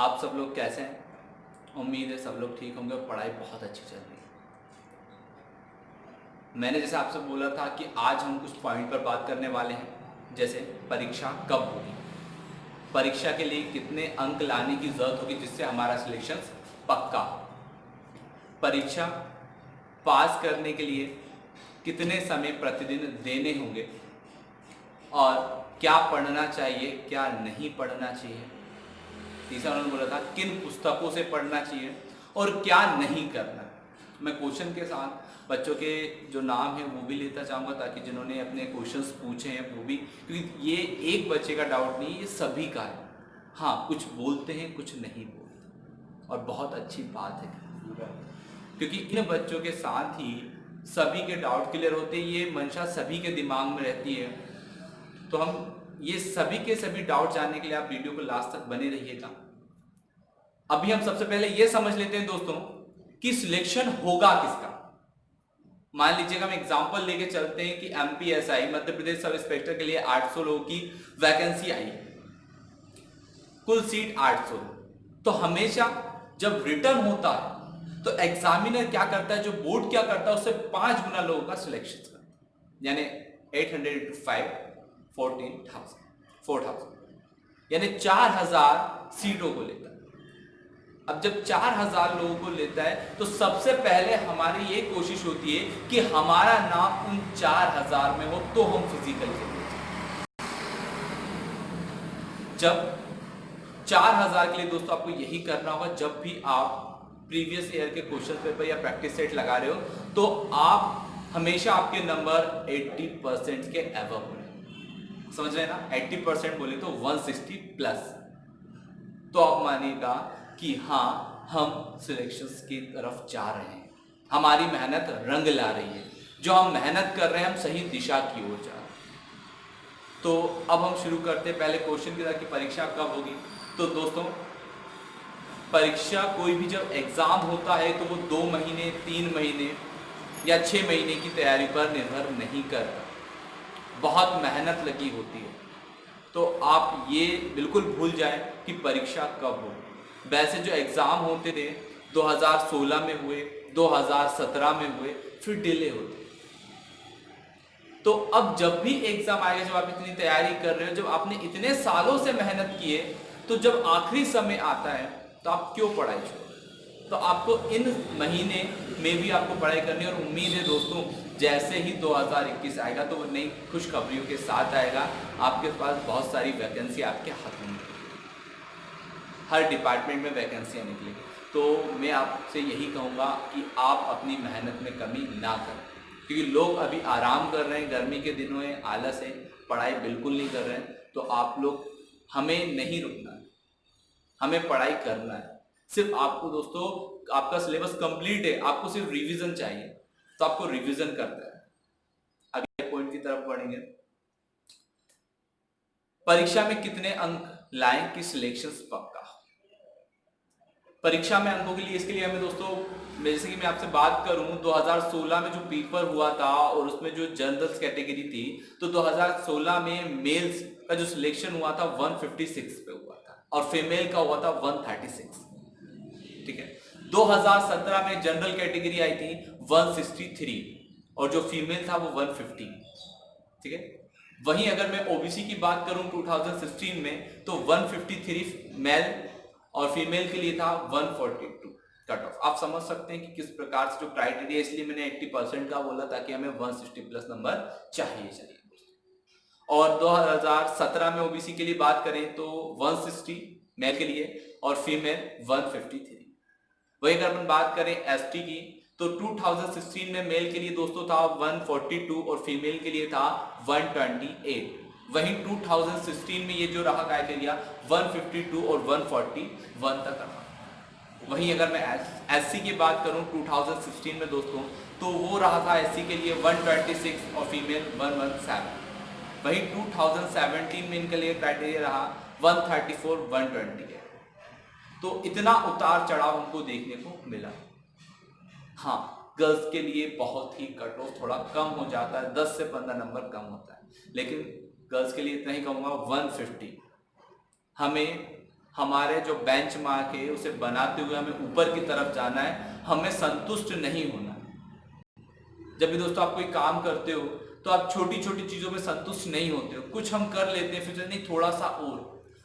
आप सब लोग कैसे हैं? उम्मीद है सब लोग ठीक होंगे और पढ़ाई बहुत अच्छी चल रही है। मैंने जैसे आपसे बोला था कि आज हम कुछ पॉइंट पर बात करने वाले हैं, जैसे परीक्षा कब होगी, परीक्षा के लिए कितने अंक लाने की ज़रूरत होगी जिससे हमारा सिलेक्शन पक्का हो, परीक्षा पास करने के लिए कितने समय प्रतिदिन देने होंगे और क्या पढ़ना चाहिए क्या नहीं पढ़ना चाहिए। तीसरा उन्होंने बोला था किन पुस्तकों से पढ़ना चाहिए और क्या नहीं करना। मैं क्वेश्चन के साथ बच्चों के जो नाम है वो भी लेता चाहूँगा ताकि जिन्होंने अपने क्वेश्चंस पूछे हैं वो भी, क्योंकि ये एक बच्चे का डाउट नहीं, ये सभी का है। हाँ, कुछ बोलते हैं कुछ नहीं बोलते और बहुत अच्छी बात है, क्योंकि इन बच्चों के साथ ही सभी के डाउट क्लियर होते हैं। ये मंशा सभी के दिमाग में रहती है, तो हम ये सभी के सभी डाउट जानने के लिए आप वीडियो को लास्ट तक बने रहिएगा। अभी हम सबसे पहले ये समझ लेते हैं दोस्तों कि सिलेक्शन होगा किसका। मान लीजिएगा हम एग्जांपल लेके चलते हैं कि MPSI Madhya Pradesh sub inspector के लिए 800 लोगों की वैकेंसी आई, कुल सीट 800। तो हमेशा जब रिटर्न होता है तो एग्जामिनर क्या करता है, जो बोर्ड क्या करता है, उससे 5 गुना लोगों का सिलेक्शन करता है, यानी 800 into 5 4000 यानी 4000 सीटों को लेता है। अब जब 4000 लोगों को लेता है तो सबसे पहले हमारी ये कोशिश होती है कि हमारा नाम उन 4000 में हो तो हम फिजिकल के लिए जब 4000 के लिए दोस्तों आपको यही करना होगा। जब भी आप प्रीवियस ईयर के क्वेश्चन पेपर या प्रैक्टिस सेट लगा रहे हो तो आप हमेशा आपके नंबर 80% के अबव होने, समझ रहे हैं ना। 80% बोले तो 160 प्लस, तो आप मानिएगा कि हाँ हम सिलेक्शंस की तरफ जा रहे हैं, हमारी मेहनत रंग ला रही है, जो हम मेहनत कर रहे हैं हम सही दिशा की ओर जा रहे हैं। तो अब हम शुरू करते हैं पहले क्वेश्चन की तरह कि परीक्षा कब होगी। तो दोस्तों परीक्षा कोई भी जब एग्जाम होता है तो वो 2 महीने 3 महीने या 6 महीने की तैयारी पर निर्भर नहीं करता, बहुत मेहनत लगी होती है। तो आप ये बिल्कुल भूल जाएं कि परीक्षा कब हो। वैसे जो एग्ज़ाम होते थे 2016 में हुए, 2017 में हुए, फिर डिले होते। तो अब जब भी एग्ज़ाम आएगा, जब आप इतनी तैयारी कर रहे हो, जब आपने इतने सालों से मेहनत किए, तो जब आखिरी समय आता है तो आप क्यों पढ़ाई छोड़। तो आपको इन महीने में भी आपको पढ़ाई करनी है और उम्मीद है दोस्तों जैसे ही 2021 आएगा तो नई खुशखबरियों के साथ आएगा, आपके पास बहुत सारी वैकेंसी आपके हाथ में, हर डिपार्टमेंट में वैकेंसियाँ निकलेगी। तो मैं आपसे यही कहूँगा कि आप अपनी मेहनत में कमी ना करें, क्योंकि लोग अभी आराम कर रहे हैं, गर्मी के दिनों में आलस है, पढ़ाई बिल्कुल नहीं कर रहे हैं। तो आप लोग, हमें नहीं रुकना है, हमें पढ़ाई करना है। सिर्फ आपको दोस्तों आपका सिलेबस कंप्लीट है, आपको सिर्फ रिवीजन चाहिए, तो आपको रिवीजन करना है। अगले पॉइंट की तरफ बढ़ेंगे, परीक्षा में कितने अंक लाएं कि सिलेक्शन पक्का। परीक्षा में अंकों के लिए, इसके लिए हमें दोस्तों, जैसे कि मैं आपसे बात करूं 2016 में जो पेपर हुआ था और उसमें जो जनरल्स कैटेगरी थी, तो 2016 में मेल्स का जो सिलेक्शन हुआ था 156 पे हुआ था और फीमेल का हुआ था 136, ठीक है। 2017 में जनरल कैटेगरी आई थी 163 और जो फीमेल था वो 150, ठीक है। वहीं अगर मैं ओबीसी की बात करूं 2016 में तो 153 मेल और फीमेल के लिए था 142 कट ऑफ। आप समझ सकते हैं कि किस प्रकार से जो क्राइटेरिया, इसलिए मैंने 80% का बोला ताकि हमें 160 प्लस नंबर चाहिए। और 2017 में ओबीसी के लिए बात करें तो 160 मेल के लिए और फीमेल 153। वही अगर अपन बात करें एसटी की तो 2016 में मेल के लिए दोस्तों था 142 और फीमेल के लिए था 128। वहीं 2016 में ये जो रहा क्राइटेरिया 152 और 141 तक रहा। वहीं अगर मैं एससी की बात करूं 2016 में दोस्तों तो वो रहा था एससी के लिए 126 और फीमेल 117। वहीं 2017 में इनके लिए क्राइटेरिया रहा 134 128। तो इतना उतार चढ़ाव हमको देखने को मिला। हाँ, गर्ल्स के लिए बहुत ही कट ऑफ थोड़ा कम हो जाता है, 10 से 15 नंबर कम होता है, लेकिन गर्ल्स के लिए इतना ही कहूँगा 150। हमें हमारे जो बेंच मार्क है उसे बनाते हुए हमें ऊपर की तरफ जाना है, हमें संतुष्ट नहीं होना। जब भी दोस्तों आप कोई काम करते हो तो आप छोटी छोटी चीजों में संतुष्ट नहीं होते हो, कुछ हम कर लेते हैं फिर नहीं थोड़ा सा और,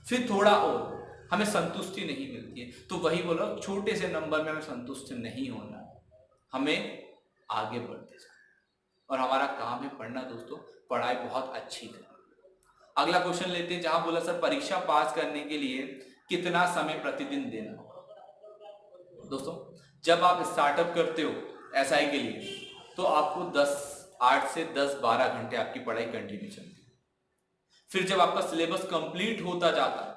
फिर थोड़ा और, हमें संतुष्टि नहीं मिलती है। तो वही बोलो, छोटे से नंबर में हमें संतुष्ट नहीं होना, हमें आगे बढ़ते जाना। और हमारा काम है पढ़ना दोस्तों, पढ़ाई बहुत अच्छी करें। अगला क्वेश्चन लेते हैं, जहां बोला सर परीक्षा पास करने के लिए कितना समय प्रतिदिन देना। दोस्तों जब आप स्टार्टअप करते हो एसआई के लिए तो आपको 8 से 10-12 घंटे आपकी पढ़ाई कंटिन्यू चलती है। फिर जब आपका सिलेबस कंप्लीट होता जाता है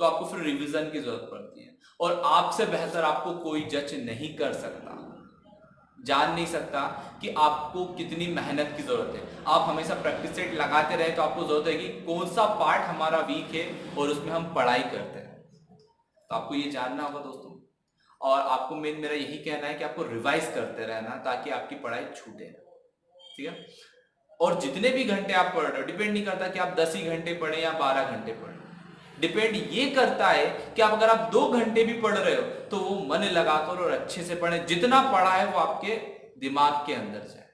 तो आपको फिर रिवीजन की जरूरत पड़ती है, और आपसे बेहतर आपको कोई जज नहीं कर सकता, जान नहीं सकता कि आपको कितनी मेहनत की जरूरत है। आप हमेशा प्रैक्टिस सेट लगाते रहे तो आपको जरूरत है कि कौन सा पार्ट हमारा वीक है और उसमें हम पढ़ाई करते हैं। तो आपको ये जानना होगा दोस्तों, और आपको मेरा यही कहना है कि आपको रिवाइज करते रहना ताकि आपकी पढ़ाई छूटे ना, ठीक है। और जितने भी घंटे आप पढ़ रहे हो, डिपेंड नहीं करता कि आप 10 ही घंटे पढ़े या 12 घंटे पढ़े, डिपेंड ये करता है कि आप अगर आप 2 घंटे भी पढ़ रहे हो तो वो मन लगाकर और अच्छे से पढ़े, जितना पढ़ा है वो आपके दिमाग के अंदर जाए,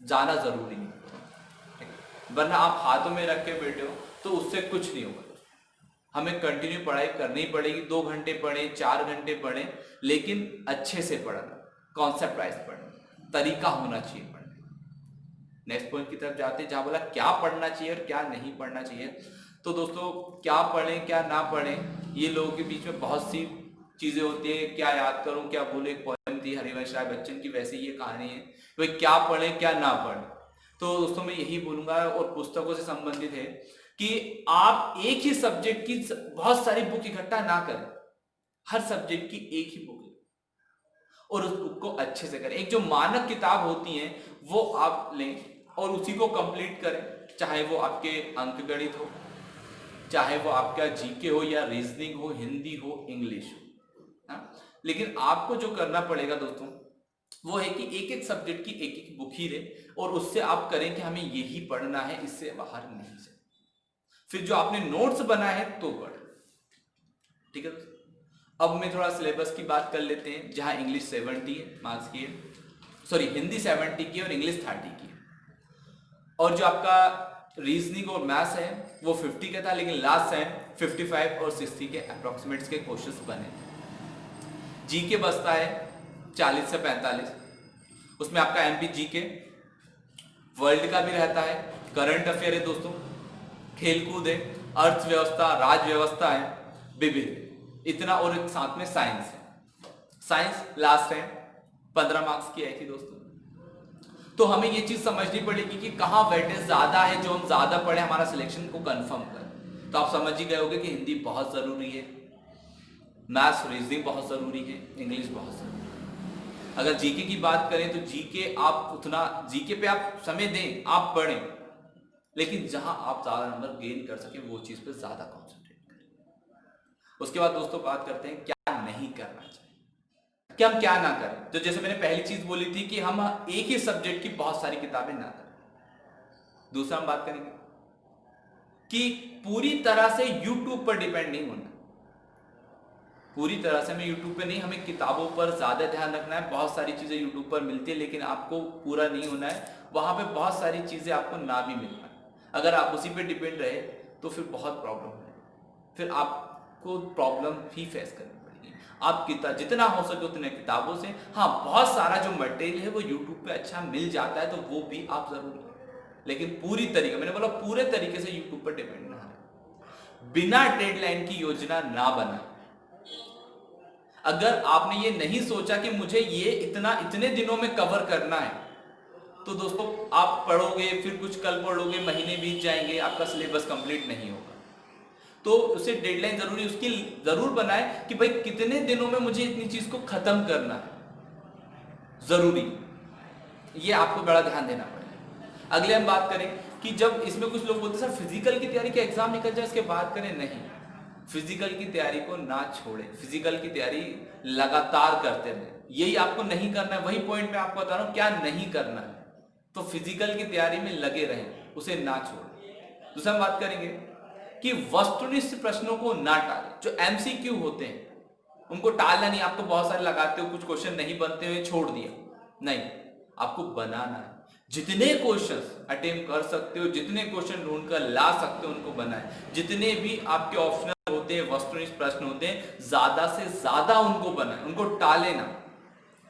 जाना जरूरी नहीं, वरना आप हाथों में रख के बैठे हो तो उससे कुछ नहीं होगा। हमें कंटिन्यू पढ़ाई करनी पड़ेगी, 2 घंटे पढ़े 4 घंटे पढ़े, लेकिन अच्छे से पढ़ना, कॉन्सेप्ट वाइज पढ़ना, तरीका होना चाहिए पढ़ने। नेक्स्ट पॉइंट की तरफ जाते हैं, जहां बोला क्या पढ़ना चाहिए और क्या नहीं पढ़ना चाहिए। तो दोस्तों क्या पढ़ें क्या ना पढ़ें, ये लोगों के बीच में बहुत सी चीजें होती है, क्या याद करूं क्या भूलूं। एक पोएम थी हरिवंश राय बच्चन की, वैसे ये कहानी है भाई, क्या पढ़ें क्या ना पढ़ें। तो दोस्तों मैं यही बोलूंगा, और पुस्तकों से संबंधित है कि आप एक ही सब्जेक्ट की बहुत सारी बुक इकट्ठा ना करें, हर सब्जेक्ट की एक ही बुक और उस बुक को अच्छे से करें। एक जो मानक किताब होती है वो आप लें और उसी को कंप्लीट करें, चाहे वो आपके अंकगणित हो, चाहे वो आपका जीके हो या रीजनिंग हो, हिंदी हो, इंग्लिश हो, लेकिन आपको जो करना पड़ेगा दोस्तों वो है कि एक एक सब्जेक्ट की एक एक बुक ही ले और उससे आप करें कि हमें यही पढ़ना है, इससे बाहर नहीं जाए। फिर जो आपने नोट्स बना है तो पढ़, ठीक है। अब मैं थोड़ा सिलेबस की बात कर लेते हैं, जहां इंग्लिश 70 मार्क्स की है, सॉरी हिंदी 70 की और इंग्लिश 30 की है, और जो आपका रीजनिंग और मैथ्स है वो 50 का था, लेकिन लास्ट टाइम 55 और 60 के अप्रोक्सीमेट्स के क्वेश्चंस बने। जीके बसता है 40 से 45, उसमें आपका एमपी जीके, वर्ल्ड का भी रहता है, करंट अफेयर है दोस्तों, खेलकूद है, अर्थव्यवस्था, राज्य व्यवस्था है, विविध, इतना, और एक साथ में साइंस है। साइंस लास्ट टाइम 15 मार्क्स की आई थी दोस्तों। तो हमें ये चीज समझनी पड़ेगी कि कहां वेटेज ज्यादा है, जो हम ज्यादा पढ़े हमारा सिलेक्शन को कंफर्म करें। तो आप समझ ही गए होंगे कि हिंदी बहुत जरूरी है, मैथ्स रीजनिंग बहुत जरूरी है, इंग्लिश बहुत जरूरी है। अगर जीके की बात करें तो जीके आप उतना, जीके पे आप समय दें, आप पढ़ें, लेकिन जहां आप ज्यादा नंबर गेन कर सके वो चीज पे ज्यादा कॉन्सेंट्रेट करें। उसके बाद दोस्तों बात करते हैं क्या नहीं करना चाहिए, कि हम क्या ना करें। तो जैसे मैंने पहली चीज बोली थी कि हम एक ही सब्जेक्ट की बहुत सारी किताबें ना करें। दूसरा हम बात करेंगे कि पूरी तरह से यूट्यूब पर डिपेंड नहीं होना, पूरी तरह से हमें यूट्यूब पे नहीं, हमें किताबों पर ज्यादा ध्यान रखना है। बहुत सारी चीजें यूट्यूब पर मिलती है लेकिन आपको पूरा नहीं होना है, वहां पे बहुत सारी चीजें आपको ना भी मिलना है। अगर आप उसी पे डिपेंड रहे तो फिर बहुत प्रॉब्लम है, फिर आपको प्रॉब्लम ही फेस करनी पड़ेगी। आप जितना हो सके उतने किताबों से, हाँ बहुत सारा जो मटेरियल है वो यूट्यूब पे अच्छा मिल जाता है तो वो भी आप जरूर, लेकिन पूरी तरीके, मैंने बोला पूरे तरीके से यूट्यूब पर डिपेंड ना है। बिना डेडलाइन की योजना ना बनाए। अगर आपने ये नहीं सोचा कि मुझे ये इतने दिनों में कवर करना है, तो दोस्तों आप पढ़ोगे, फिर कुछ कल पढ़ोगे, महीने बीत जाएंगे, आपका सिलेबस कंप्लीट नहीं होगा। तो उसे डेडलाइन जरूरी, उसकी जरूर बनाए कि भाई कितने दिनों में मुझे इतनी चीज को खत्म करना है, जरूरी, ये आपको बड़ा ध्यान देना पड़ेगा। अगले हम बात करें कि जब इसमें कुछ लोग बोलते हैं सर फिजिकल की तैयारी के एग्जाम निकल जाए इसके बाद करें, नहीं, फिजिकल की तैयारी को ना छोड़े, फिजिकल की तैयारी लगातार करते रहे। यही आपको नहीं करना है, वही पॉइंट मैं आपको बता रहा हूं क्या नहीं करना है। तो फिजिकल की तैयारी में लगे रहें, उसे ना छोड़ें। दूसरा हम बात करेंगे कि वस्तुनिष्ठ प्रश्नों को ना टालें। जो एमसीक्यू होते हैं उनको टालना नहीं। आप तो बहुत सारे लगाते हो, कुछ क्वेश्चन नहीं बनते हुए छोड़ दिया, नहीं, आपको बनाना है। जितने क्वेश्चंस अटेम्प्ट कर सकते हो, जितने क्वेश्चन ढूंढ कर ला सकते हो उनको बनाए। जितने भी आपके ऑप्शनल होते हैं, वस्तुनिष्ठ प्रश्न होते हैं, ज्यादा से ज्यादा उनको बनाए, उनको टाले ना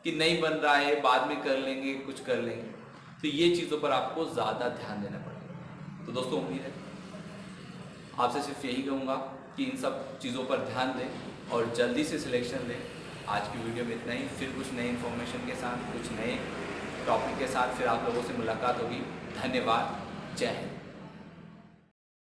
कि नहीं बन रहा है बाद में कर लेंगे, कुछ कर लेंगे। तो ये चीजों पर आपको ज्यादा ध्यान देना पड़ेगा। तो दोस्तों उम्मीद है आपसे सिर्फ यही कहूँगा कि इन सब चीज़ों पर ध्यान दें और जल्दी से सिलेक्शन लें। आज की वीडियो में इतना ही। फिर कुछ नई इन्फॉर्मेशन के साथ, कुछ नए टॉपिक के साथ फिर आप लोगों से मुलाकात होगी। धन्यवाद। जय हिंद।